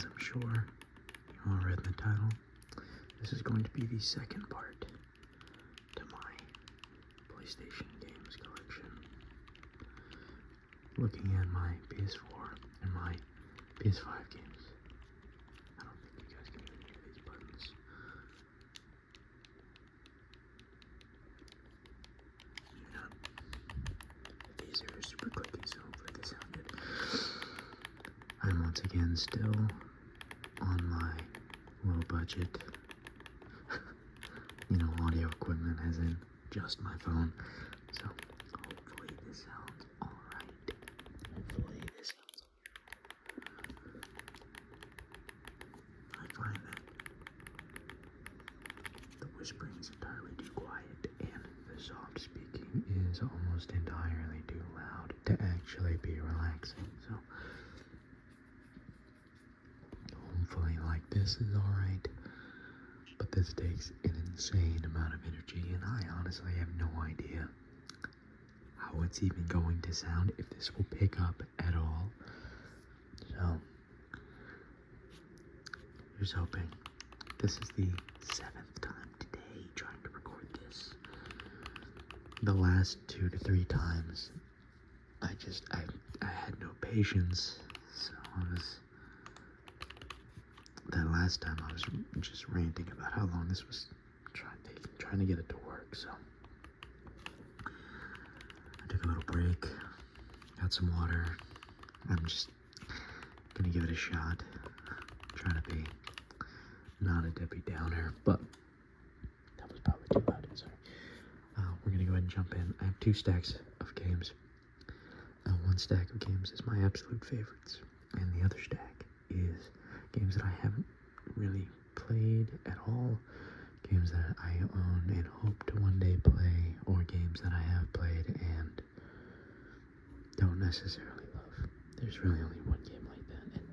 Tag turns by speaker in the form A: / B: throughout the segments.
A: as I'm sure you all read in the title, this is going to be the second part to my PlayStation games collection. Looking at my PS4 and my PS5 games. I don't think you guys can even hear these buttons. Maybe not. These are super clicky, so hopefully they sound good. I'm once again still on my low budget, audio equipment, as in just my phone. So hopefully this sounds alright. Hopefully this sounds alright. I find that the whispering is entirely too quiet and the soft speaking is almost entirely too loud to actually be relaxing. So hopefully this is alright, but this takes an insane amount of energy, and I honestly have no idea how it's even going to sound, if this will pick up at all. So here's hoping. This is the 7th time today trying to record this. The last 2 to 3 times I had no patience, so that last time I was just ranting about how long this was trying to get it to work. So I took a little break, got some water. I'm just gonna give it a shot. Trying to be not a Debbie Downer, but that was probably too loud. Sorry. We're gonna go ahead and jump in. I have 2 stacks of games. One stack of games is my absolute favorites, and the other stack is games that I haven't really played at all, games that I own and hope to one day play, or games that I have played and don't necessarily love. There's really only one game like that, and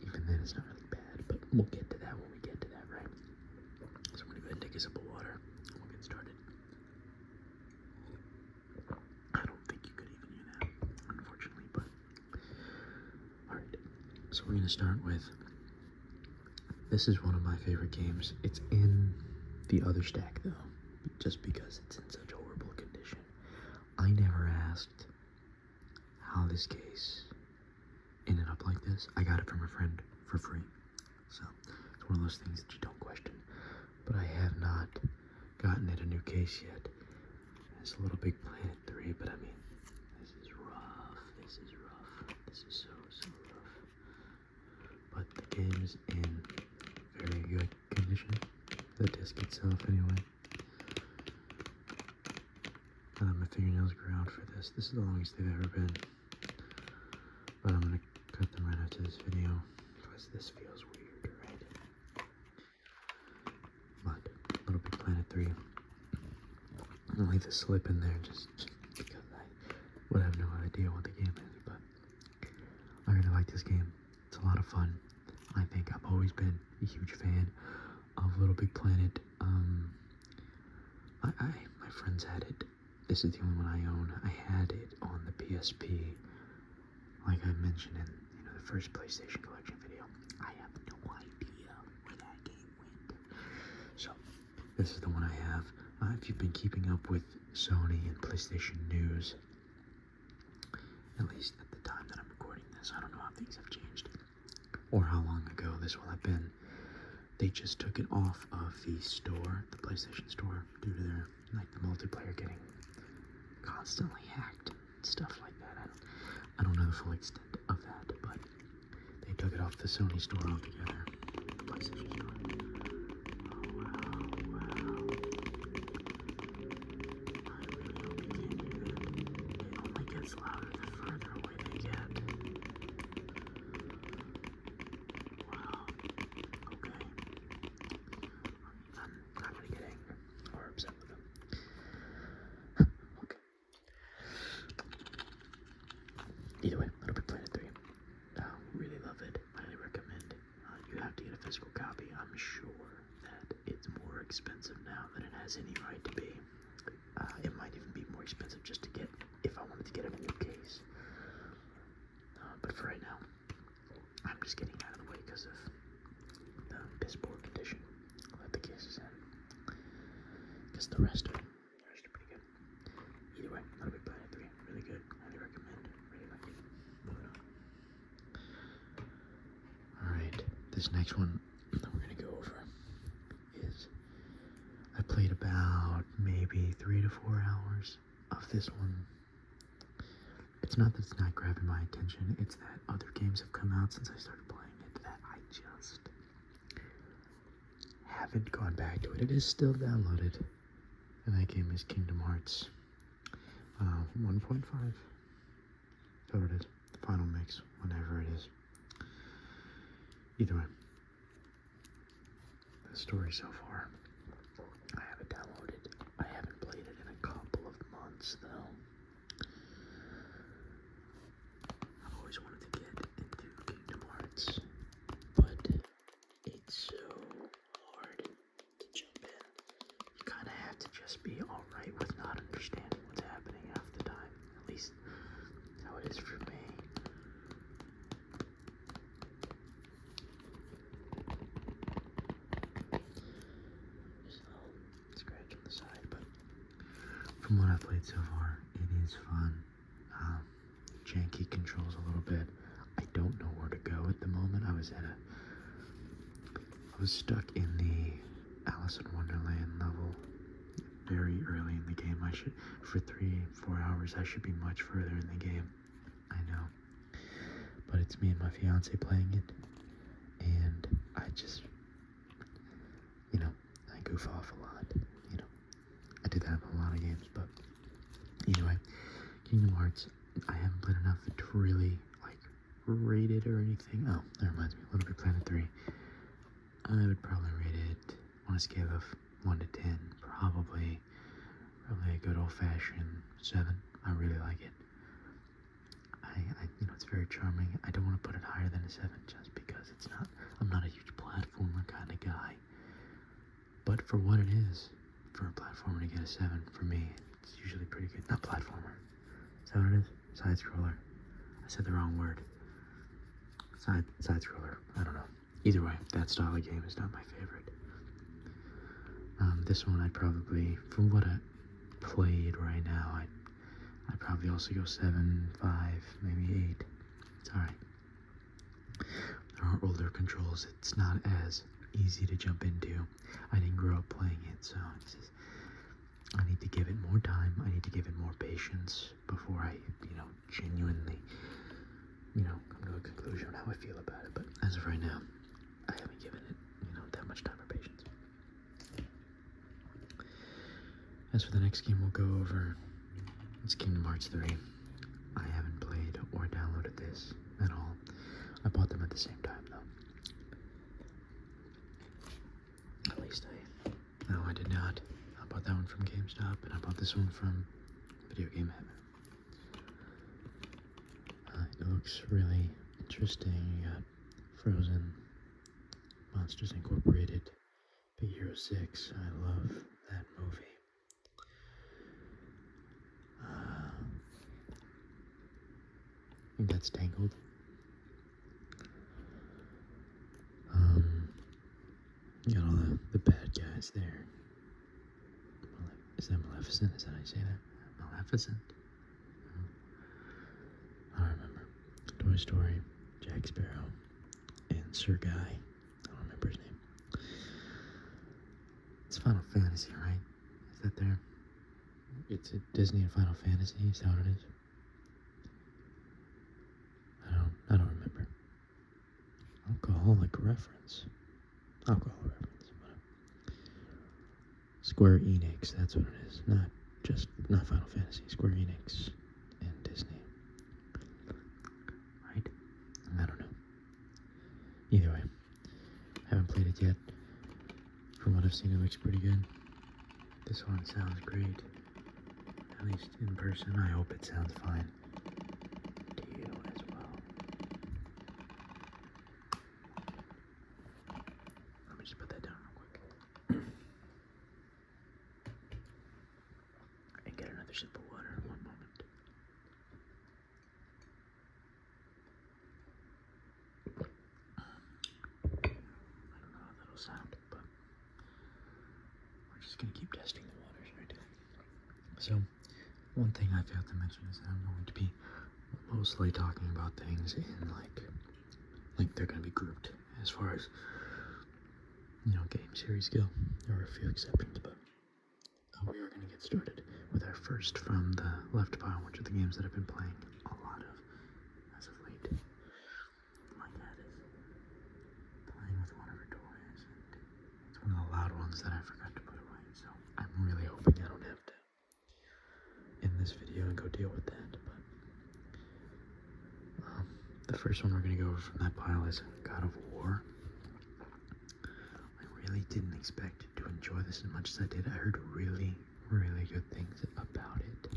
A: even then it's not really bad, but we'll get to that when we get to that, right? So I'm gonna go ahead and take a sip of water. We'll get started. I don't think you could even hear that, unfortunately, but alright. So we're gonna start with, this is one of my favorite games. It's in the other stack though, just because it's in such horrible condition. I never asked how this case ended up like this. I got it from a friend for free. So it's one of those things that you don't question. But I have not gotten it a new case yet. It's a Little Big Planet 3, but I mean, this is rough. This is rough. This is so rough. But the game's in very good condition. The disc itself, anyway. My fingernails grew out for this. This is the longest they've ever been. But I'm gonna cut them right after this video because this feels weird, right? But Little Big Planet 3. I'll leave the slip in there just because I would have no idea what the game is. But I really like this game. It's a lot of fun. I think I've always been a huge fan of Little Big Planet. My friends had it. This is the only one I own. I had it on the PSP, like I mentioned in the first PlayStation collection video. I have no idea where that game went. So this is the one I have. If you've been keeping up with Sony and PlayStation news, at least at the time that I'm recording this, I don't know how things have changed or how long ago this will have been. They just took it off of the store, the PlayStation store, due to their, the multiplayer getting constantly hacked and stuff like that. I don't know the full extent of that, but they took it off the Sony store altogether, the PlayStation store. Oh, wow. I really hope you can't hear that. It only gets louder the further away they get. Wow. Okay. I'm not gonna get angry or upset with them. Okay. Either way, Little Big Planet 3. Really love it. Highly recommend. You have to get a physical copy. I'm sure that it's more expensive now than it has any right to be. It might even be more expensive just to get, if I wanted to get a new case. But for right now, I'm just getting out of the way because the rest of it. The rest are pretty good. Either way, Little Big Planet 3, really good. Highly recommend. Really like it. Moving on. Alright, this next one that we're gonna go over is I played about maybe 3 to 4 hours of this one. It's not that it's not grabbing my attention, it's that other games have come out since I started playing it that I just haven't gone back to it. It is still downloaded, and that game is Kingdom Hearts 1.5. That's what it is. The final mix, whatever it is. Either way, the story so far, I have it downloaded. I haven't played it in a couple of months, though. I've always wanted to get into Kingdom Hearts, but it's so hard to jump in. You kind of have to just be alright with not understanding what's happening half the time. At least that's how it is for me. Scratch on the side, but from what I've played so far, it is fun. Janky controls a little bit. I don't know where to go at the moment. I was stuck in the Alice in Wonderland level very early in the game. For 3-4 hours, I should be much further in the game. I know. But it's me and my fiance playing it, and I just, I goof off a lot. I do that in a lot of games, but anyway, Kingdom Hearts, I haven't played enough to really, rate it or anything. Oh, that reminds me, Little Big Planet 3. I would probably rate it on a scale of 1 to 10, probably a good old-fashioned 7. I really like it. It's very charming. I don't want to put it higher than a 7 just because I'm not a huge platformer kind of guy. But for what it is, for a platformer to get a 7, for me, it's usually pretty good. Not platformer. Is that what it is? Side-scroller. I said the wrong word. Side-scroller. I don't know. Either way, that style of game is not my favorite. This one I'd probably, from what I played right now, I'd probably also go 7, 5, maybe 8. It's alright. There are older controls. It's not as easy to jump into. I didn't grow up playing it, so I need to give it more time. I need to give it more patience before I, genuinely, come to a conclusion on how I feel about it. But as of right now, I haven't given it, that much time or patience. As for the next game we'll go over, it's Kingdom Hearts 3. I haven't played or downloaded this at all. I bought them at the same time, though. At least no, I did not. I bought that one from GameStop, and I bought this one from Video Game Heaven. It looks really interesting. You got Frozen, Monsters Incorporated, Big Hero 6. I love that movie. I think that's Tangled. You got all the bad guys there. Is that Maleficent? Is that how you say that? Maleficent? I don't remember. Toy Story, Jack Sparrow, and Sir Guy. I don't remember his name. It's Final Fantasy, right? Is that there? It's a Disney and Final Fantasy. Is that what it is? I don't remember. Alcoholic reference. Alcohol reference. Square Enix, that's what it is. Not Final Fantasy. Square Enix and Disney. Right? I don't know. Either way, haven't played it yet. From what I've seen, it looks pretty good. This one sounds great. At least in person. I hope it sounds fine to you as well. Let me just put that down real quick. And get another sip of water in 1 moment. I don't know how that'll sound, but we're just gonna keep testing the waters. So, one thing I failed to mention is that I'm going to be mostly talking about things in like they're going to be grouped as far as, game series go. There are a few exceptions, but we are going to get started with our first from the left pile, which are the games that I've been playing a lot of as of late. My cat is playing with one of her toys, and it's one of the loud ones that I forgot to put away, so I'm really hoping I don't have to end this video and go deal with that. But the first one we're going to go over from that pile is God of War. I really didn't expect to enjoy this as much as I did. I heard really, really good things about it.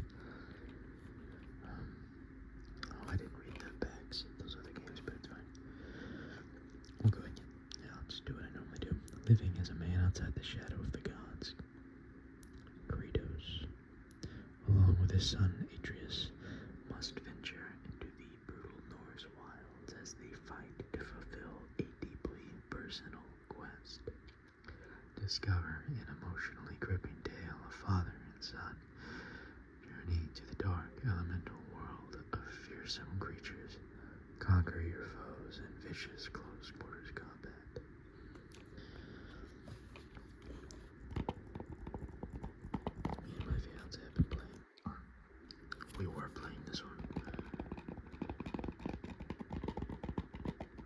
A: I didn't read the backs of those other games, but it's fine. We'll go ahead. Yeah, I'll just do what I normally do. Living as a man outside the shadow of the gods, Kratos, along with his son Atreus, must venture into the brutal Norse wilds as they fight to fulfill a deeply personal quest. Discover an emotionally gripping tale of father and son journey to the dark elemental world of fearsome creatures. Conquer your foes in vicious close quarters combat. Me and my fiance have been playing, or we were playing this one.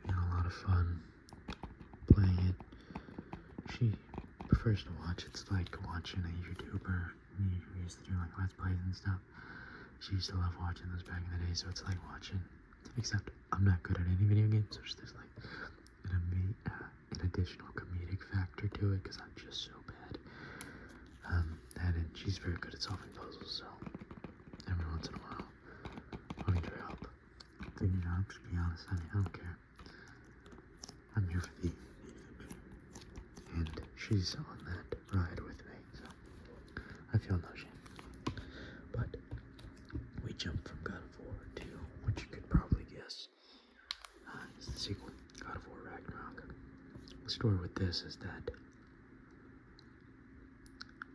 A: We had a lot of fun playing it. She prefers to watch. It's like watching a YouTuber. We used to do like Let's Plays and stuff. She used to love watching those back in the day, so it's like watching, except I'm not good at any video games, so there's like an additional comedic factor to it, because I'm just so bad. And she's very good at solving puzzles, so every once in a while, I'll need her help figuring it out. To be honest, I don't care. I'm here for the adventure. And she's on that ride with me, so I feel no shame. But we jump from God of War to, which you could probably guess, is the sequel, God of War Ragnarok. The story with this is that,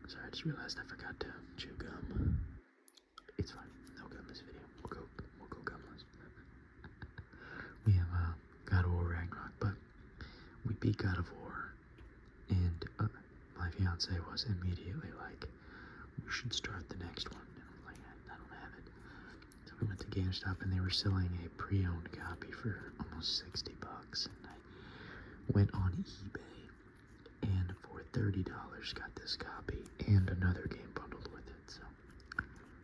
A: sorry, I just realized I forgot to chew gum. It's fine, no gum this video. We'll go gumless. We have God of War Ragnarok, but we beat God of War, and my fiance was immediately like, we should start the next one. And I'm like, I don't have it. So we went to GameStop, and they were selling a pre-owned copy for almost $60. And I went on eBay, and for $30 got this copy and another game bundled with it. So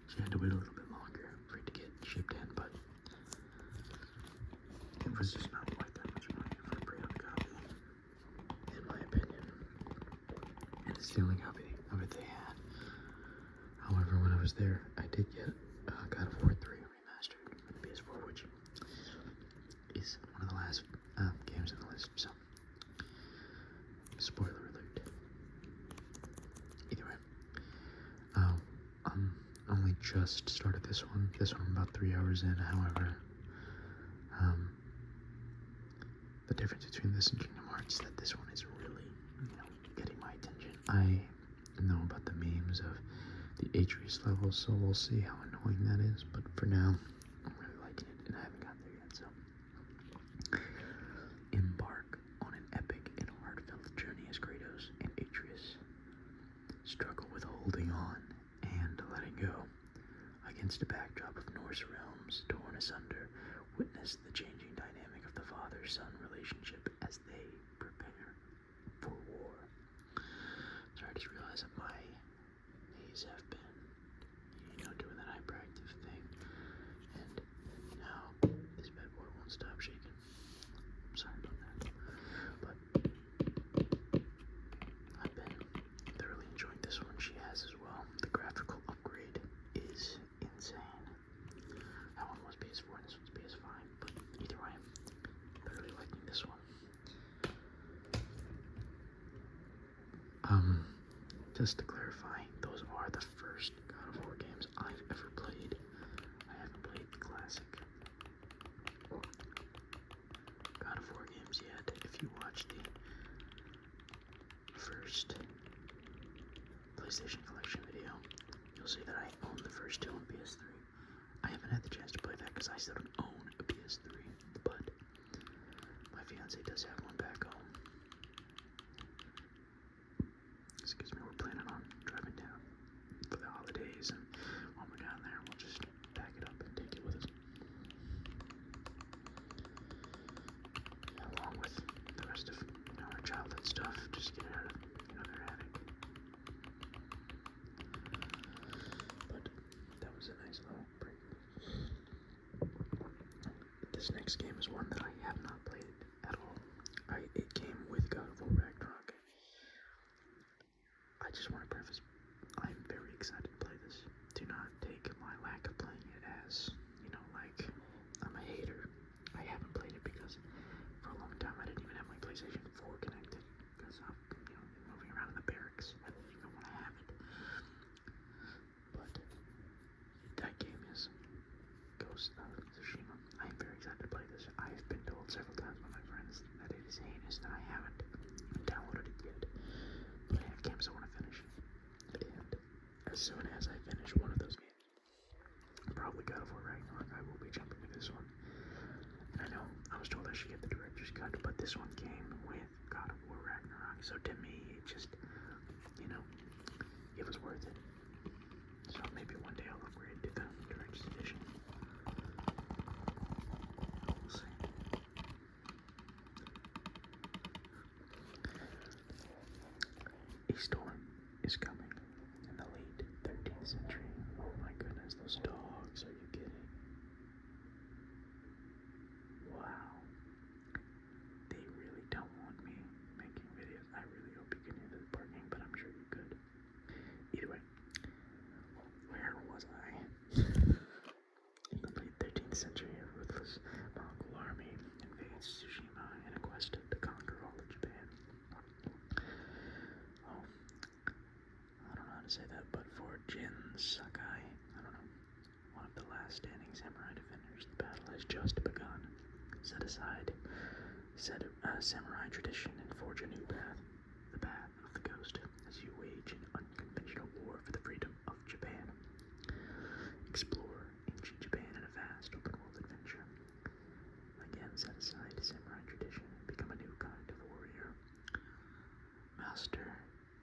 A: she had to wait a little bit longer for it to get shipped in, but it was just not worth that much money for a pre-owned copy, in my opinion. And it's the only copy of it they had. However, when I was there, I did get God of War 3 remastered for the PS4, which is one of the last games on the list, so spoiler alert. Either way, I'm only just started this one. I'm about 3 hours in. However, the difference between this and Kingdom Hearts is that this one is really, getting my attention. I know about the memes of the Atreus level, so we'll see how annoying that is, but for now, I'm really liking it, and I haven't got there yet, so. Embark on an epic and heartfelt journey as Kratos and Atreus struggle with holding on and letting go against a backdrop of Norse realms torn asunder. Witness the changing dynamic of the father-son relationship as they prepare for war. Sorry, I just realized that my knees have been, doing that hyperactive thing, and now this bad boy won't stop shaking. I'm sorry about that, but I've been thoroughly enjoying this one. She has as well. The graphical upgrade is insane. That one was PS4 and this one's PS5, but either way, I'm thoroughly liking this one. Just to clarify, those are the first God of War games I've ever played. I haven't played the classic God of War games yet. If you watch the first PlayStation Collection video, you'll see that I first two on PS3. I haven't had the chance to play that because I still don't own a PS3, but my fiance does have one back home. Excuse me, we're planning on driving down for the holidays, and while we're down there, we'll just pack it up and take it with us. Along with the rest of our childhood stuff, just get it out of their attic. But that was a nice little break. This next game is one that I have not played at all. It came with God of War Ragnarok. I just want to preface, I'm very excited to play this. Do not take my lack of playing it as, like I'm a hater. I haven't played it because for a long time I didn't even have my PlayStation 4 connected because I'm, moving around in the barracks. I didn't even want to have it. But that game is Ghost of Tsushima. I am very excited to play this. I have been told several times by my friends that it is heinous that I haven't even downloaded it yet. But I have games I want to finish. And as soon as I finish one of those games, probably God of War Ragnarok, I will be jumping to this one. And I know I was told I should get the director's cut, but this one came with God of War Ragnarok. So to me, it just, it was worth it. So maybe one day I'll upgrade to the director's edition. We'll see. A storm is coming in the late 13th century. Oh my goodness, those dogs, are you kidding? Wow. They really don't want me making videos. I really hope you can hear this barking, but I'm sure you could. Either way, where was I? In the late 13th century, a ruthless Mongol army invades Tsushima in a quest to conquer all of Japan. Oh, I don't know how to say that, but for Jin Sakai, I don't know, one of the last standing samurai defenders, the battle has just begun. Set aside samurai tradition and forge a new path, the path of the ghost, as you wage an unconventional war for the freedom of Japan. Explore ancient Japan in a vast open-world adventure. Again, set aside samurai tradition and become a new kind of warrior. Master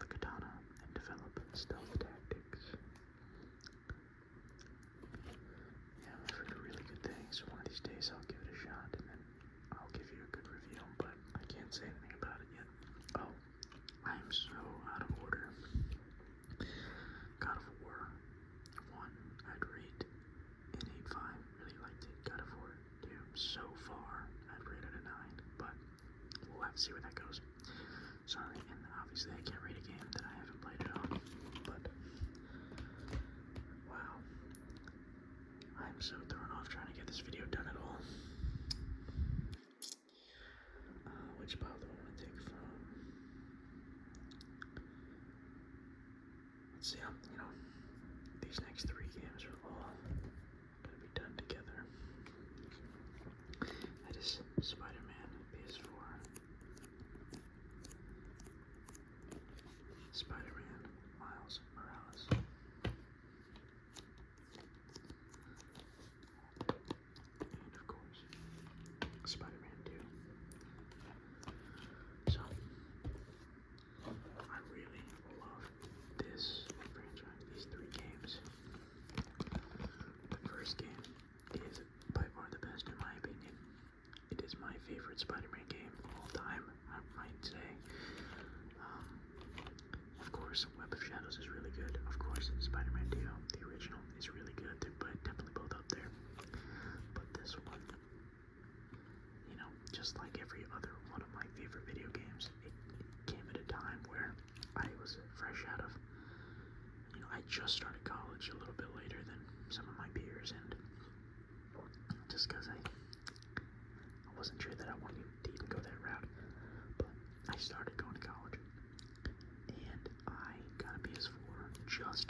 A: the katana and develop stealth tactics. Yeah, I've heard really good things, so one of these days I'll give it a shot and then I'll give you a good review, but I can't say anything about it yet. Oh, I am so out of order. God of War 1, I'd rate an 8.5, really liked it. God of War 2, so far, I'd rate it a 9, but we'll have to see where that goes. Sorry, and obviously I can't rate a game that I haven't played at all, but wow. I'm so thrown off trying to get this video done at all. Which pile do I want to take from? Let's see, these next three games are all gonna be done together. That is Spider-Man, PS4. Spider-Man, Miles Morales. And of course, Spider-Man 2. So, I really love this franchise, these three games. The first game is by far the best in my opinion. It is my favorite Spider-Man game of all time, I might say. Of course, Web of Shadows is really good. Of course, Spider-Man 2, the original, is really good. They're definitely both up there. But this one, just like every other one of my favorite video games, it came at a time where I was fresh out of, I just started college a little bit later than some of my peers, and just because I wasn't sure that I wanted to even go that route, but I started going to college, and I got a PS4 just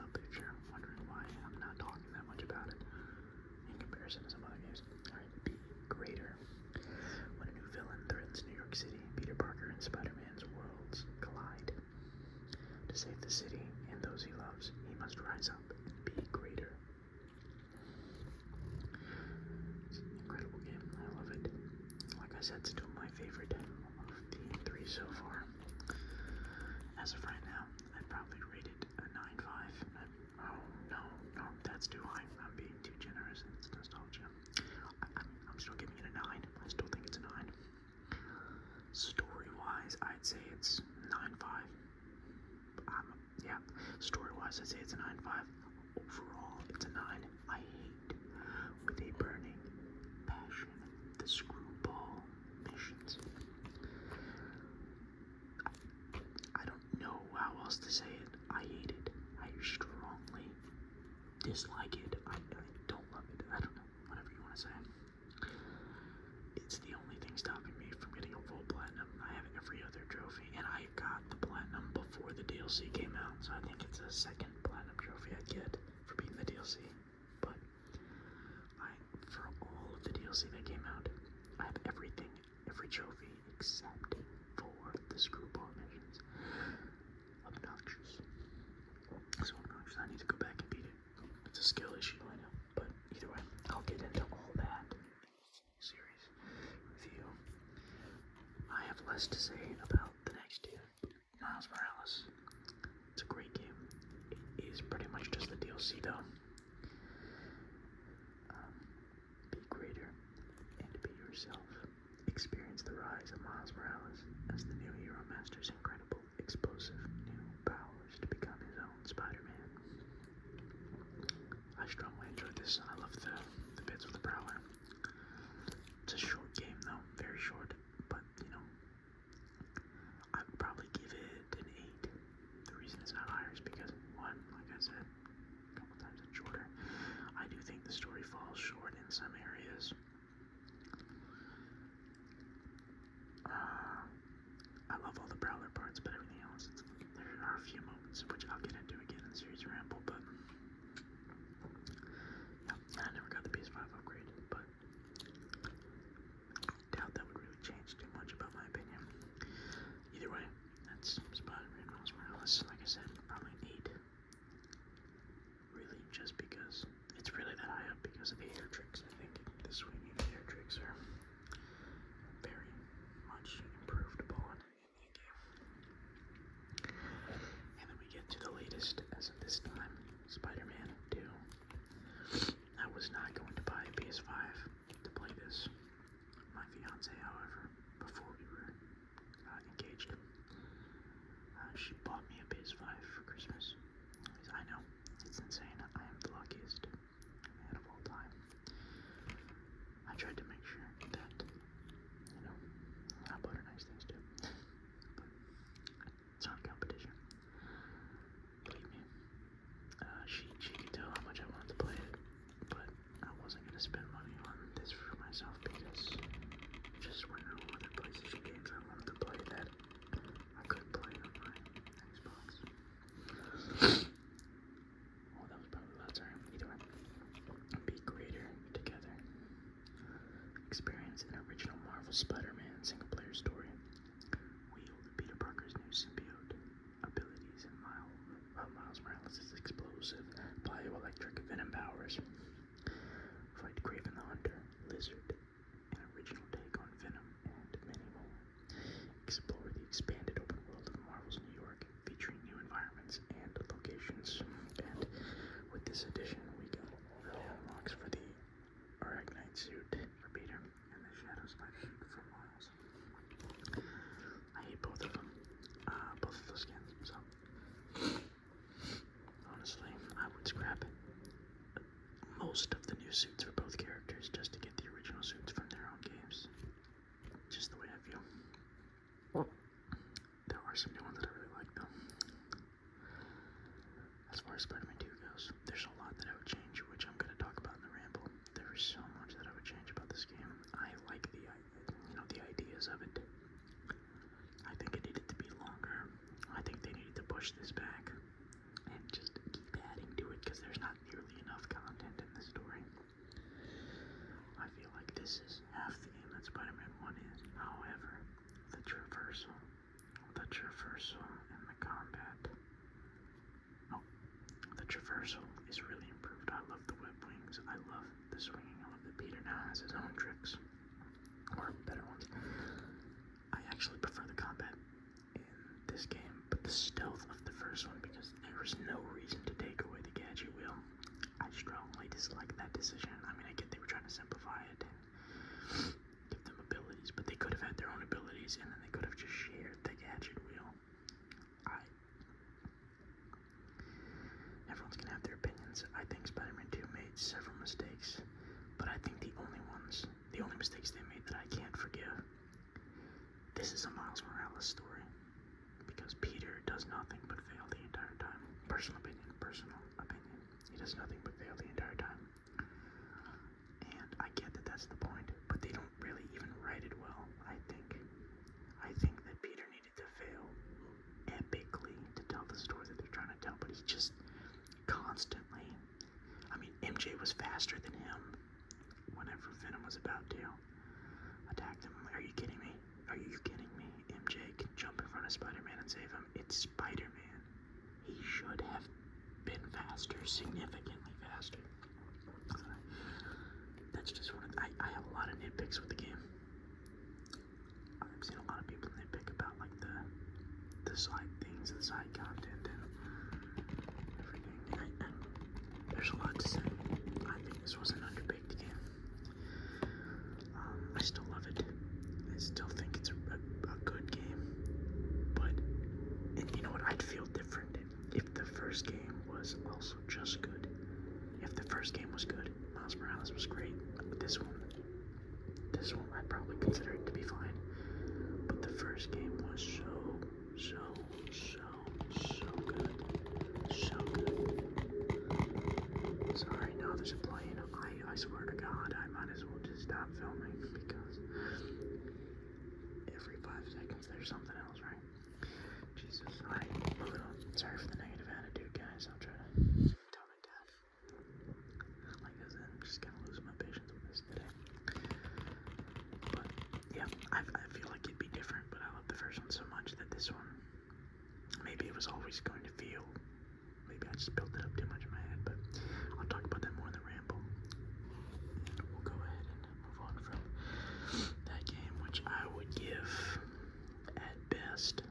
A: up if you're wondering why I'm not talking that much about it in comparison to some other games. Alright, be greater. When a new villain threatens New York City, Peter Parker and Spider-Man's worlds collide. To save the city and those he loves, he must rise up and be greater. It's an incredible game. I love it. Like I said, it's still my favorite of the three so far. As of right now, I'd probably rate it a 9.5. Oh, no, that's too high. I'm being too generous. It's nostalgia. I'm still giving it a 9. I still think it's a 9. Story-wise, I'd say it's 9.5. Yeah, story-wise, I'd say it's a 9.5. Overall, it's a 9. I hate, with a burning passion, the screwball missions. I don't know how else to say it. I hate it. I strongly dislike it. I don't love it. I don't know. Whatever you want to say. It's the only thing stopping me from getting a full platinum. I have every other trophy, and I got the platinum before the DLC came out, so I think it's a second platinum trophy I'd get for beating the DLC. But for all of the DLC that came out, I have everything, every trophy except for the screwball missions. Obnoxious. So obnoxious, I need to go back and beat it. It's a skill issue, I know. But either way, I'll get into all that in the series review. I have less to say about the next two. Miles Morales. It's a great game. It is pretty much just the DLC though. Be greater and be yourself. Experience the rise of Miles Morales as the new hero masters incredible, explosive new powers to become his own Spider-Man. I strongly enjoyed this. I love the bits with the Prowler. It's a short game though, very short, but I would probably give it an 8. The reason it's not higher is because, one, like I said, a couple times it's shorter. I do think the story falls short in some areas. I love all the Prowler parts, but everything else, there are a few moments, which I'll get into again in the series ramble, but yeah, and I never got the PS5 upgrade, but I doubt that would really change too much about my opinion. Either way, that's Spider-Man Miles Morales. Like I said, probably an 8. Really, just because it's really that high up because of the hair tricks. I think the swinging hair tricks are very much improved upon in that game. And then we get to the latest as of this time, Spider-Man 2. I was not going to buy a PS5 to play this. My fiance, however, before we were engaged, she bought me a PS5 for Christmas. I know, it's insane. I am the luckiest man of all time. I tried to make sure that, I bought her nice things too. But it's not a competition. Believe me. She could tell how much I wanted to play it, but I wasn't going to spend money on this for myself because just were no other PlayStation games I wanted to play that I couldn't play on my Xbox. Oh, that was probably loud, sorry. Either way. Be greater together. Experience an original Marvel Spider-Man single-player story. Wield Peter Parker's new symbiote abilities and Miles Morales' explosive bioelectric venom powers. Fight Kraven the Hunter, Lizard, an original take on Venom, and many more. Explore the expanded open world of Marvel's New York, featuring new environments and locations. And with this edition, we got the unlocks for the Arachnite suit for Peter and the Shadow Spider suit for Miles. I hate both of them, both of those skins. So honestly, I would scrap most of the new suits for both characters just to get the original suits from their own games. Just the way I feel. There are some new ones that I really like though. As far as Spider-Man 2 goes, there's a lot that I would change, which I'm going to talk about in the ramble. There's so much that I would change about this game. I like the ideas of it. I think it needed to be longer. I think they needed to push this back and just keep at swings. I love the swinging. I love that Peter now has his own tricks, or better ones. I actually prefer the combat in this game, but the stealth of the first one, because there was no reason to take away the gadget wheel. I strongly dislike that decision. I mean, I get they were trying to simplify it and give them abilities, but they could have had their own abilities, and then they could have just shared the gadget wheel. Everyone's gonna have their opinions. I think Spider-Man 2 made several mistakes, but I think the only mistakes they made that I can't forgive, this is a Miles Morales story, because Peter does nothing but fail the entire time. Personal opinion. He does nothing but fail the entire time. And I get that that's the point, but they don't really even write it well, I think. I think that Peter needed to fail epically to tell the story that they're trying to tell, but he's just constantly, I mean, MJ was faster than him whenever Venom was about to attack them. Are you kidding me? MJ can jump in front of Spider-Man and save him. It's Spider-Man. He should have been faster, significantly faster. That's just one of I have a lot of nitpicks with the game. I've seen a lot of people nitpick about like the side things, the side content, and everything. And there's a lot to say. I think this was an underbaked game. I still love it. I still think it's a good game. But, and you know what, I'd feel different if the first game was also just good. If the first game was good, Miles Morales was great. But this one, I'd probably consider it to be fine. But the first game was so good. So good. Sorry, no, there's a plane. I swear to God, I might as well just stop filming, because every 5 seconds there's something else, right? Jesus, sorry for the negative attitude, guys. I'll try to tone it down. Like I said, I'm just gonna lose my patience with this today. But yeah, I feel like it'd be different, but I love the first one so much that this one, maybe it was always going to feel, maybe I just built it up too much in my head, but I'll talk about that more in the ramble. And we'll go ahead and move on from that game, which I would give at best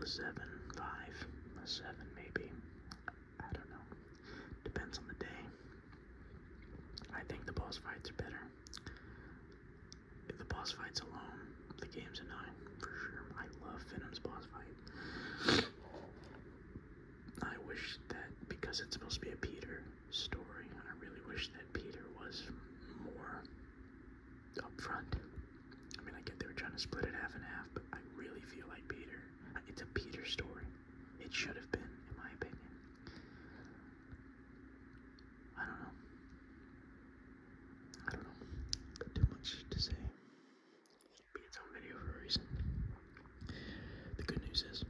A: a 7, 5, a 7 maybe. I don't know. Depends on the day. I think the boss fights are better. If the boss fights alone, the game's a 9 for sure. I love Venom's boss fight. I wish that, because it's supposed to be a Peter story, I really wish that Peter was more upfront. I mean, I get they were trying to split it half and half, but I really feel like it's a Peter story. It should have been, in my opinion. I don't know. Too much to say. Be its own video for a reason. The good news is,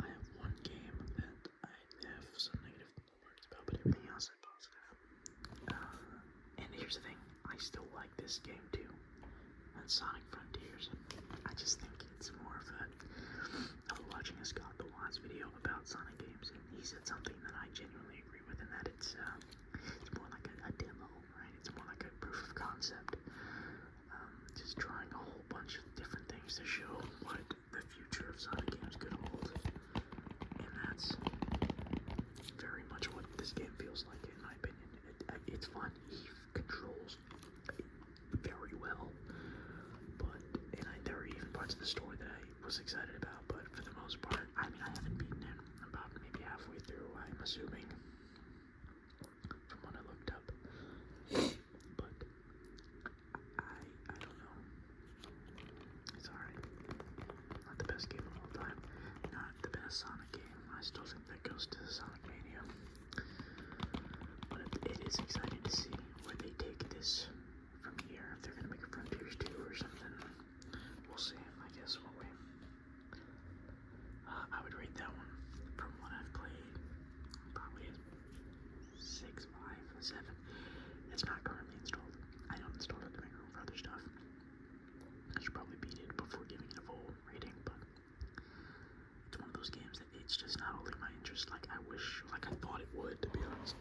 A: I have one game that I have some negative words about, but everything else is positive. And here's the thing, I still like this game too. That's Sonic Frontiers. I just think it's more of a, I was watching a Scott the Watts video about Sonic games, and he said something that I genuinely agree with, and that it's more like a demo, right? It's more like a proof of concept. Just trying a whole bunch of different things to show what the future of Sonic games could hold. And that's very much what this game feels like, in my opinion. It's fun. He controls very well. There were even parts of the story that I was excited about, but for the most part, I mean, I haven't beaten it. I'm about maybe halfway through, I'm assuming, from what I looked up. But I don't know. It's alright. Not the best game of all time. Not the best Sonic game. I still think that goes to Sonic Mania. But it is exciting to see where they take this from here. If they're gonna make a Frontiers 2 or something. We'll see, I guess, won't we? I would rate that one, from what I've played, probably a 6, 5, 7. It's not currently installed. I don't install it to make room for other stuff. I should probably beat it before giving it a full rating, but it's one of those games that it's just not holding my interest like I wish, like I thought it would, to be honest.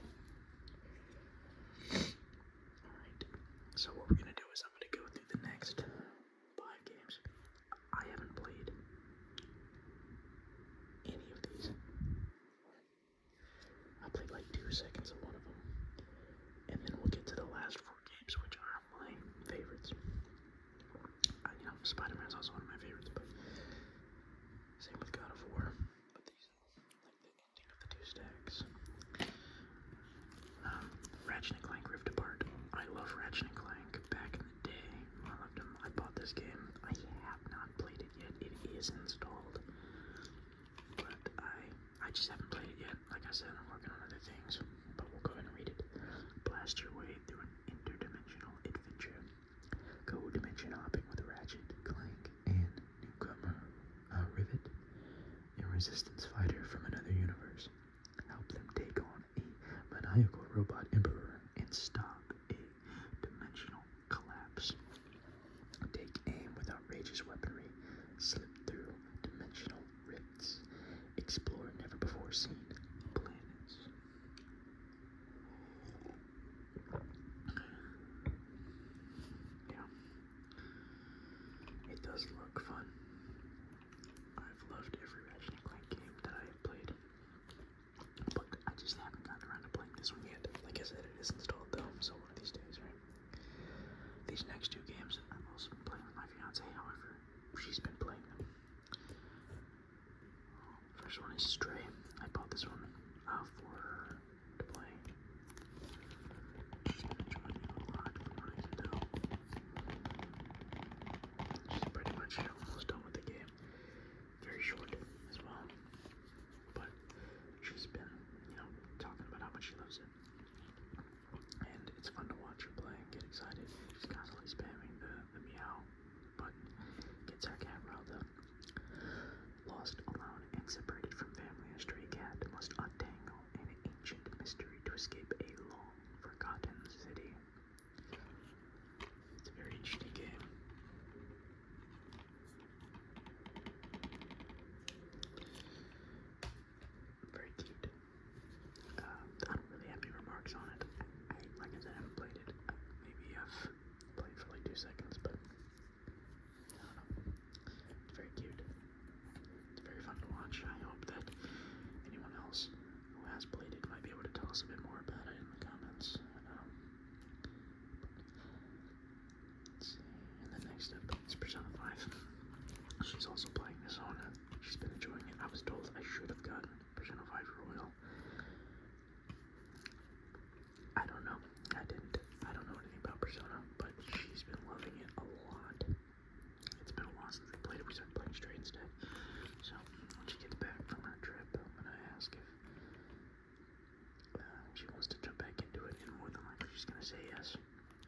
A: So what we're gonna do is I'm gonna go through the next 5 games. I haven't played any of these. I played like 2 seconds of one of them, and then we'll get to the last 4 games, which are my favorites. Spider-Man's also one of my favorites, but same with God of War. But these are like the ending of the 2 stacks. Ratchet and Clank Rift Apart. I love Ratchet and Clank. Back in the day, I loved them. I bought this game. I have not played it yet. It is installed, but I just haven't played it yet. Like I said, I'm working on other things, but we'll go ahead and read it. Blast your way through an interdimensional adventure. Go dimension hopping with Ratchet, Clank, and newcomer Rivet, a resistance fighter from another universe. Help them take on a maniacal robot emperor and stop a dimensional collapse. Take aim with outrageous weaponry, slip through dimensional rifts, explore never before seen planets. Yeah, it does look fun. I've loved every Ratchet and Clank game that I have played, but I just haven't gotten around to playing this one yet. Like I said, it is installed though, so one of these days, right? These next 2 games, I've also been playing with my fiance, however, she's been playing them. First one is Stray. I bought this one for her to play. She's been enjoying it a lot from what I can tell. She's pretty much almost done with the game. Very short as well. But she's been, talking about how much she loves it. And it's fun to watch her play and get excited. She's constantly spamming the meow button. Gets our cat riled up. Lost, alone, and separated from family, a stray cat must untangle an ancient mystery to escape a long-forgotten city. It's a very interesting game. Very cute. I don't really have any remarks on it. Like I said, I haven't played it. Maybe I've played for like 2 seconds, but I don't know. It's very cute. It's very fun to watch. I hope that anyone else who has played it might be able to tell us a bit more about it in the comments. Let's see. And then next up, it's Persona 5. She's also playing this on it. She's been enjoying it. I was told I should have gotten Persona 5 Royal. I don't know. I didn't. I don't know anything about Persona, but she's been loving it a lot. It's been a while since we played it. We started playing Stray instead. So when she gets back from her trip, I'm gonna ask if she wants to jump back into it, and more than likely she's gonna say yes.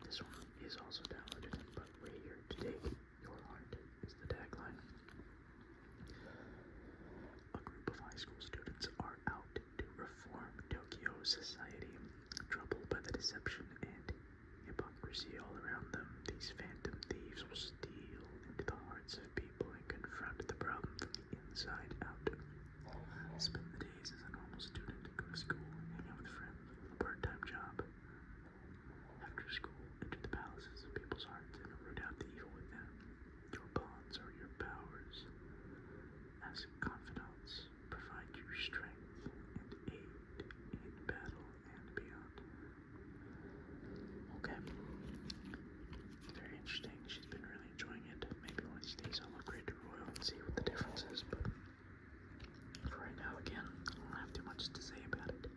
A: This one is also downloaded, but we're here to take your heart is the tagline. A group of high school students are out to reform Tokyo society. Troubled by the deception and hypocrisy all around them, these phantom thieves will steal into the hearts of people and confront the problem from the inside out. Spend the days as a normal student, go to school, hang out with friends, a part-time job. After school, enter the palaces of people's hearts and root out the evil within. Your bonds are your powers. As confidants, provide you strength and aid in battle and beyond. Okay. Very interesting. She's been really enjoying it. Maybe one of these days I'll upgrade to Royal and see what the difference is, but for right now, again, I don't have too much to say about it.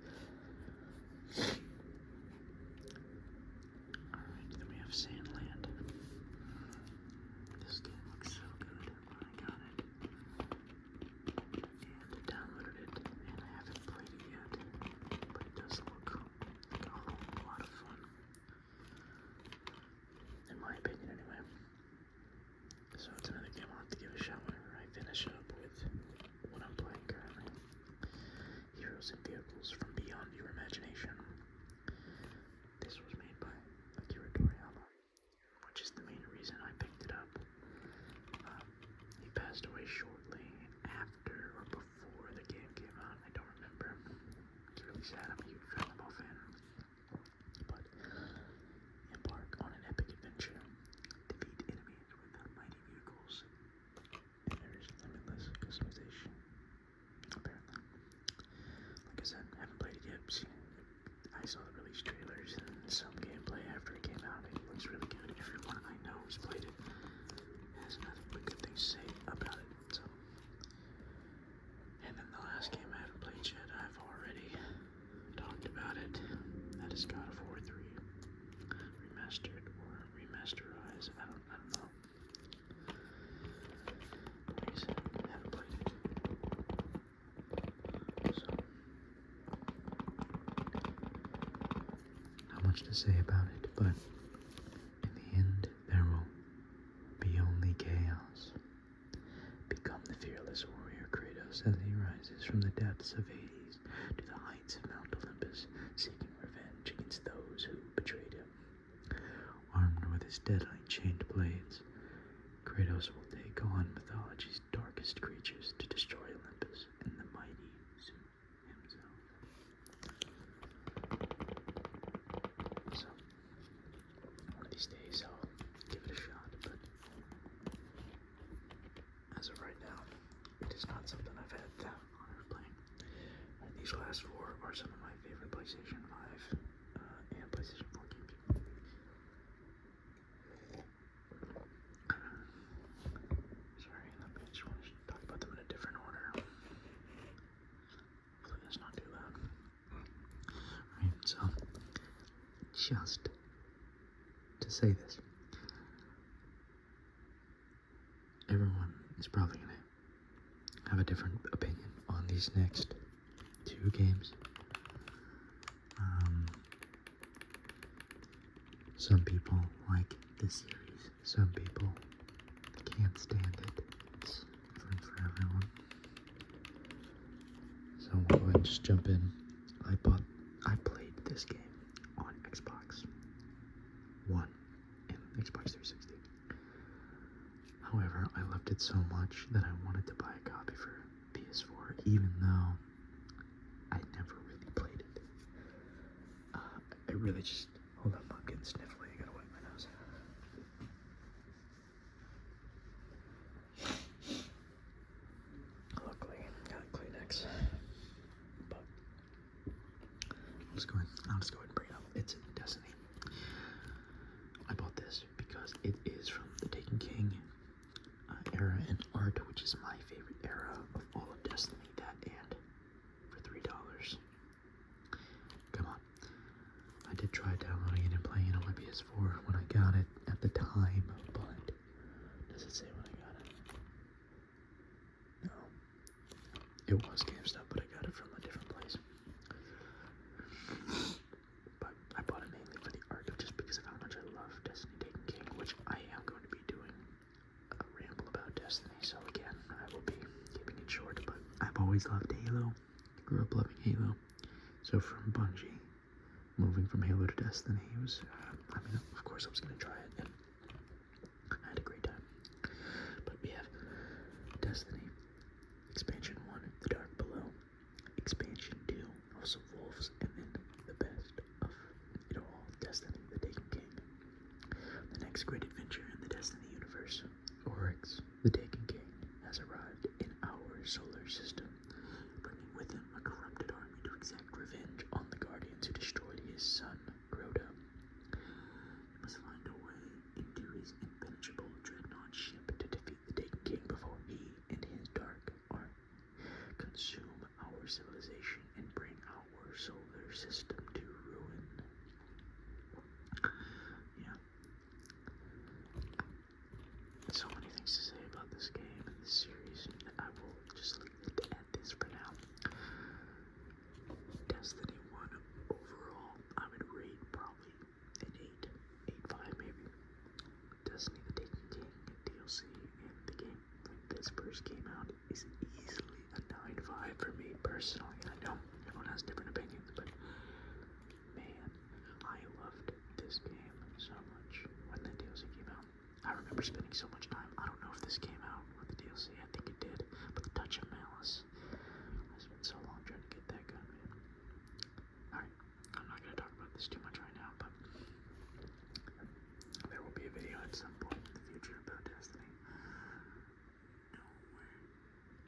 A: Alright, then we have Sandland. This game looks so good when I got it. And downloaded it, and I haven't played it yet, but it does look like a whole lot of fun. In my opinion, anyway. So it's another game I'll have to give a shot whenever I finish up with what I'm playing currently. Heroes and Vehicles from Beyond Your Imagination. This was made by Akira Toriyama, which is the main reason I picked it up. He passed away shortly after or before the game came out. I don't remember. It's really sad. I'm a huge Dragon Ball fan. But embark on an epic this God of War 3 remastered or remasterized. I don't know. Like I said, I haven't played it. So, not much to say about it, but in the end, there will be only chaos. Become the fearless warrior Kratos as he rises from the depths of Hades to the heights of Mount Olympus, seeking revenge against those who betrayed him. Armed with his deadly chained blades, Kratos will take on mythology's darkest creatures to destroy Olympus and the mighty Zeus himself. So, one of these days I'll give it a shot, but as of right now, it is not something I've had the honor of playing. And these last four are some of my favorite PlayStation 5 and PlayStation 4 games. Sorry, I just want to talk about them in a different order. Hopefully that's not too loud. Alright, so, just to say this, everyone is probably going to have a different opinion on these next two games. Some people like this series, some people can't stand it. It's different for everyone. So we'll go ahead and just jump in. I played this game on Xbox One and Xbox 360. However, I loved it so much that I wanted to buy a copy for PS4, even though I never really played it. I really just, hold on, I'm getting sniffly, I gotta wipe my nose. Luckily, I got Kleenex. But, I'll just go ahead and bring it up. It's Destiny. I bought this because it is from the Taken King era and art, which is my favorite era of all of Destiny. That and for $3. Come on. I did try downloading it and playing it on my PS4 when I got it at the time, but does it say when I got it? No. It was GameStop, but I got it from a different place. But I bought it mainly for the art, just because of how much I love Destiny Taken King, which I am going to be doing a ramble about Destiny, so again, I will be keeping it short, but I've always loved Halo. Grew up loving Halo. So from Bungie, moving from Halo to Destiny, it was, of course I was going to try it, and I had a great time. But we have Destiny, Expansion 1, The Dark Below, Expansion 2, House of Wolves, and then the best of it all, Destiny, The Taken King. The next great adventure in the Destiny universe, Oryx, The Taken King, has arrived in our solar system, bringing with him a corrupted army to exact revenge on the Guardians who destroyed his son, Crota. He must find a way into his impenetrable dreadnought ship to defeat the Taken King before he and his dark army consume our civilization and bring our solar system to ruin. Yeah. So many things to say about this game and this series, and I will just leave it at this for now. Destiny 1 overall, I would rate probably an 8.5 maybe. Destiny the Taken King DLC and the game when this first came out is easily a 9.5 for me personally. I know everyone has different opinions, but man, I loved this game so much when the DLC came out. I remember spending so much time. I don't know if this came out with the DLC. I think it did. But the Touch of Malice. I spent so long trying to get that gun, man. Alright. I'm not going to talk about this too much right now, but there will be a video at some point in the future about Destiny.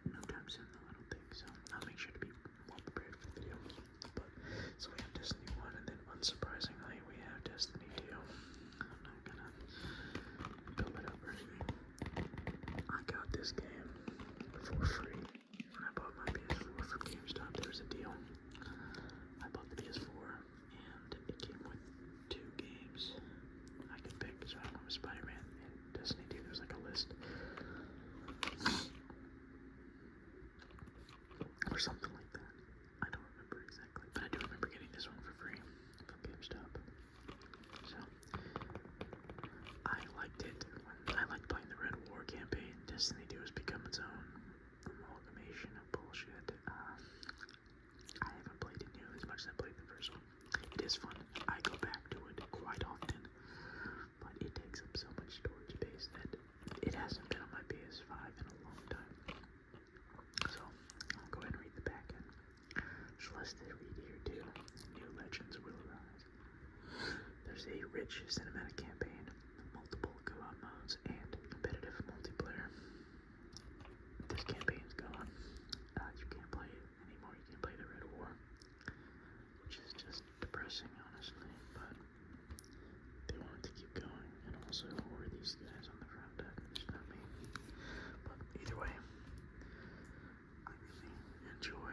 A: No time soon though, I don't think. So I'll make sure to be more prepared for the video. But, so we have Destiny 1, and then unsurprisingly, we have Destiny 2. I'm not gonna build it up or anything. is fun. I go back to it quite often, but it takes up so much storage space that it hasn't been on my PS5 in a long time. So I'll go ahead and read the back end. There's less to read here too. New legends will arise. There's a rich cinematic campaign, multiple co-op modes, and competitive multiplayer. This campaign's gone. You can't play it anymore. You can't play the Red War, which is just depressing, honestly. But they wanted to keep going, and also who are these guys on the front end? It's not me. But either way, I really enjoy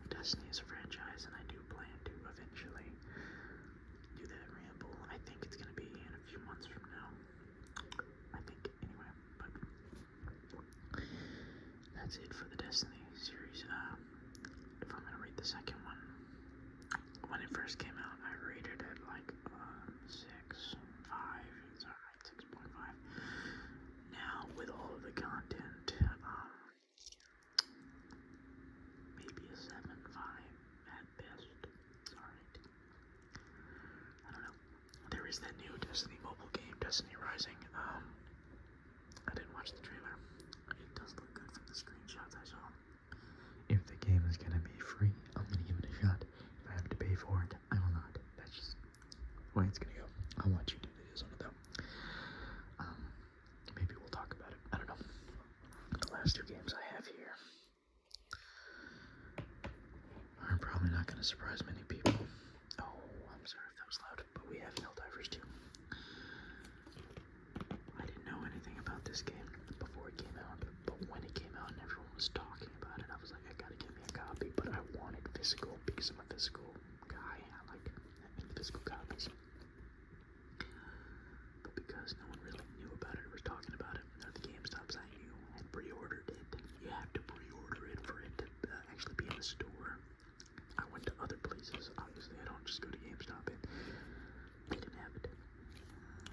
A: Destiny as a franchise, and I do plan to eventually do that ramble. I think it's gonna be in a few months from now. I think, anyway. But that's it for the Destiny series. If I'm gonna rate the second one, when it first came out, I rated it like 6.5. It's alright, 6.5. Now, with all of the content, maybe a 7.5 at best. It's alright. I don't know. There is that new Destiny mobile game, Destiny Rising. I didn't watch the trailer. It does look good from the screenshots I saw. If the game is gonna be free, I'm gonna give it a shot. If I have to pay for it, I will not. That's just the way it's gonna go. I'll watch YouTube videos on it though. Maybe we'll talk about it. I don't know. The last two games I have here are probably not gonna surprise many people. Oh, I'm sorry if that was loud, but we have Helldivers 2. I didn't know anything about this game before it came out, but when it came out and everyone was talking about it, I was like, I gotta get me a copy, but I wanted physical because I'm a physical guy. I like physical copies. But because no one really knew about it or was talking about it, none of the GameStops I knew had pre-ordered it. You have to pre-order it for it to actually be in the store. I went to other places. Obviously, I don't just go to GameStop and they didn't have it.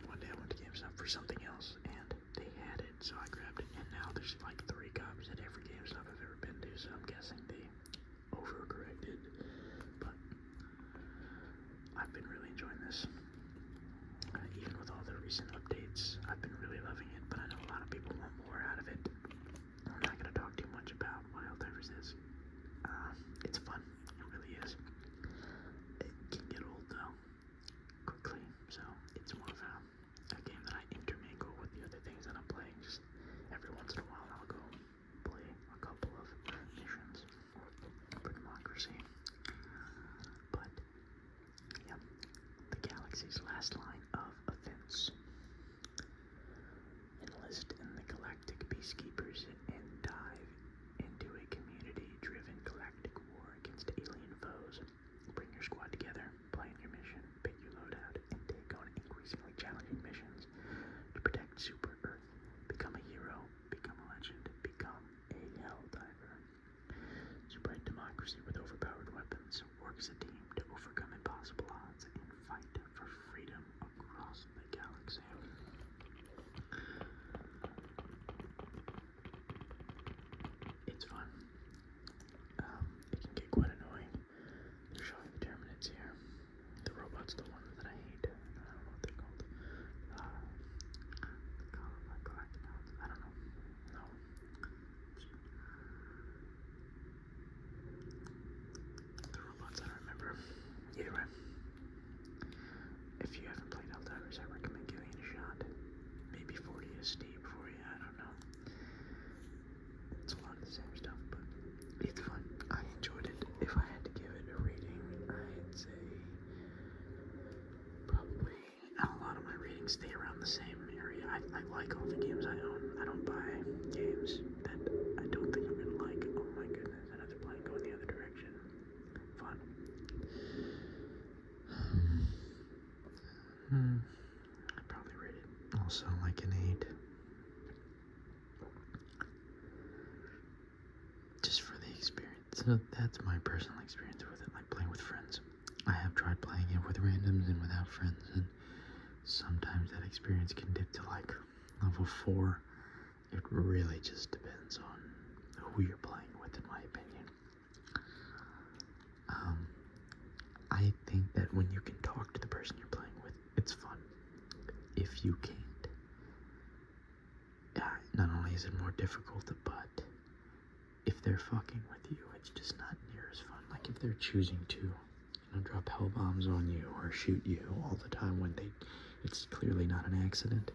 A: One day I went to GameStop for something else and they had it, so I grabbed it. And now there's like 3 copies at every GameStop I've ever been to, so I'm guessing they overcorrected. But I've been really enjoying this. Even with all the recent updates, I've been really loving it, but I know a lot of people want more out of it. I'm not going to talk too much about what Helldivers is. It's fun. It really is. It can get old, though, quickly, so it's more of a game that I intermingle with the other things that I'm playing. Just every once in a while, I'll go play a couple of missions for democracy. But, yeah, the galaxy's last line of offense. Enlist in the galactic peacekeepers and dive into a community-driven galactic war against alien foes. Bring your squad together, plan your mission, pick your loadout, and take on increasingly challenging missions to protect Super Earth. Become a hero, become a legend, become a Helldiver. Spread democracy with overpowered weapons, work as a team to overcome impossible odds, and fight for freedom across the galaxy. It's fun. It can get quite annoying. They're showing the Terminids here. The robot's the one that I hate. I don't know what they're called. Galacticons. I don't know. No. The robots I don't remember. Either way. If you haven't played Helldivers, I recommend giving it a shot. Maybe 40 is steep for you. I don't know. It's a lot of the same stuff, but it's fun. I enjoyed it. If I had to give it a rating, I'd say probably a lot of my ratings stay around the same area. I like all the games I own. I don't buy games that I don't think I'm gonna like. Oh my goodness, another plane going the other direction. Fun. I probably rate it also like an 8. Just for the experience. So that's my personal experience with it, like playing with friends. I have tried playing it with randoms and without friends, and sometimes that experience can dip to like level 4. It really just depends on who you're playing with, in my opinion. I think that when you can they're choosing to, drop hell bombs on you or shoot you all the time when it's clearly not an accident.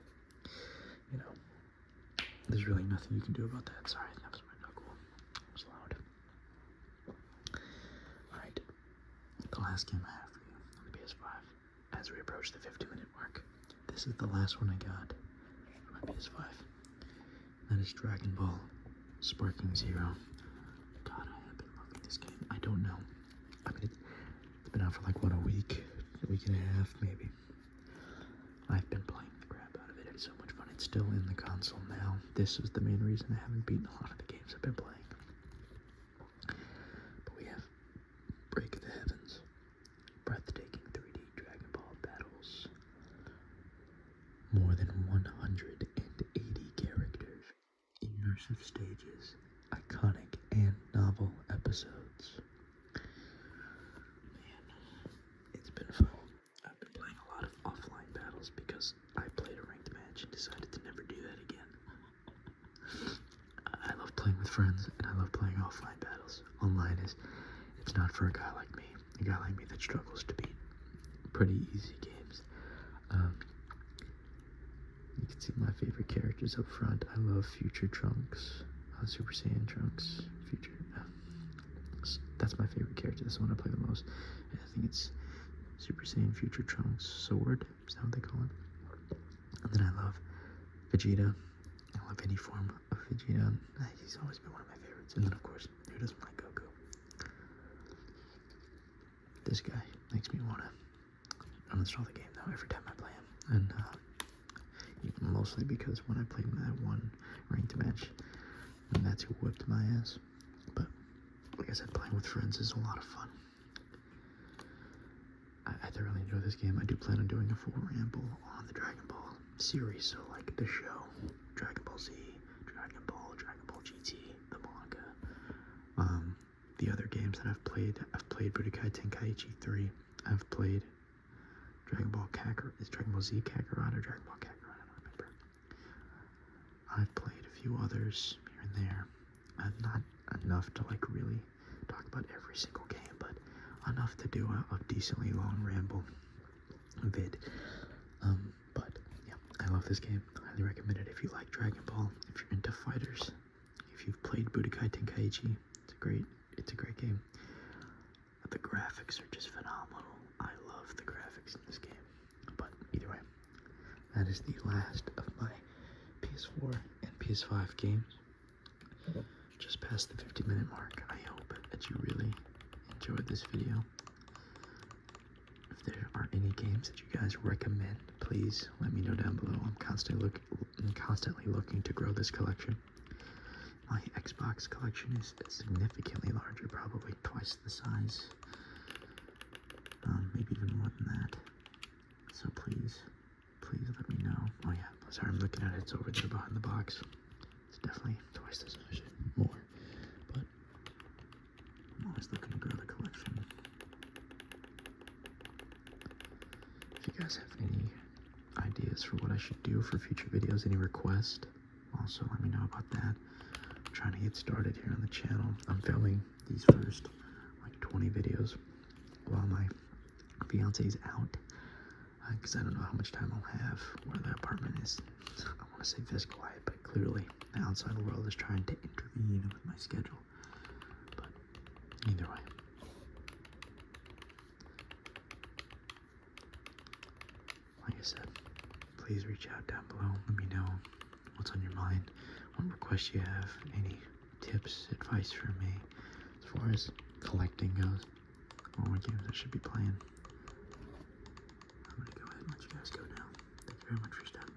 A: There's really nothing you can do about that. Sorry, that was my knuckle. It was loud. Alright, the last game I have for you on the PS5, as we approach the 50-minute mark. This is the last one I got for my PS5. That is Dragon Ball Sparking Zero. God, I have been loving this game. I don't know. I mean, it's been out for like, what, a week and a half, maybe. I've been playing the crap out of it. It's so much fun. It's still in the console now. This is the main reason I haven't beaten a lot of the games I've been playing. But we have Break of the Heavens, breathtaking 3D Dragon Ball battles, more than 180 characters, immersive stages, iconic and novel episodes. Man, it's been fun. I've been playing a lot of offline battles because I played a ranked match and decided to never do that again. I love playing with friends and I love playing offline battles. Online it's not for a guy like me that struggles to beat pretty easy games. You can see my favorite characters up front. I love Future Trunks, Super Saiyan Trunks, Future. That's my favorite character. That's the one I play the most. And I think it's Super Saiyan Future Trunks Sword. Is that what they call it? And then I love Vegeta. I love any form of Vegeta. He's always been one of my favorites. And then, of course, who doesn't like Goku? This guy makes me want to uninstall the game, though, every time I play him. And mostly because when I played that one ranked match, and that's who whipped my ass. But, like I said, playing with friends is a lot of fun. I thoroughly enjoy this game. I do plan on doing a full ramble on the Dragon Ball series, so like the show, Dragon Ball Z, Dragon Ball GT, the manga, the other games that I've played Budokai Tenkaichi 3, I've played Dragon Ball Z Kakarot or Dragon Ball Kakarot, I don't remember. I've played a few others here and there, not enough to like really talk about every single game, but enough to do a decently long ramble vid. But yeah, I love this game. Highly recommend it if you like Dragon Ball, if you're into fighters, if you've played Budokai Tenkaichi. It's a great game. The graphics are just phenomenal. I love the graphics in this game. But either way, that is the last of my PS4 and PS5 games. Just past the 50-minute mark. I hope that you really enjoyed this video. If there are any games that you guys recommend, please let me know down below. I'm constantly looking to grow this collection. My Xbox collection is significantly larger, probably twice the size, maybe even more than that. So please let me know. Oh yeah, sorry, I'm looking at it. It's over there behind the box. It's definitely twice the size, more. But I'm always looking to grow the collection. If you guys have any ideas for what I should do for future videos, any requests, also let me know about that. I'm trying to get started here on the channel. I'm filming these first like 20 videos while my fiance is out, because I don't know how much time I'll have where the apartment is. I want to say this quiet, but clearly the outside world is trying to intervene with my schedule. But either way, like I said, please reach out down below. Let me know what's on your mind, what requests you have, any tips, advice for me as far as collecting goes, or what games I should be playing. I'm gonna go ahead and let you guys go now. Thank you very much for stopping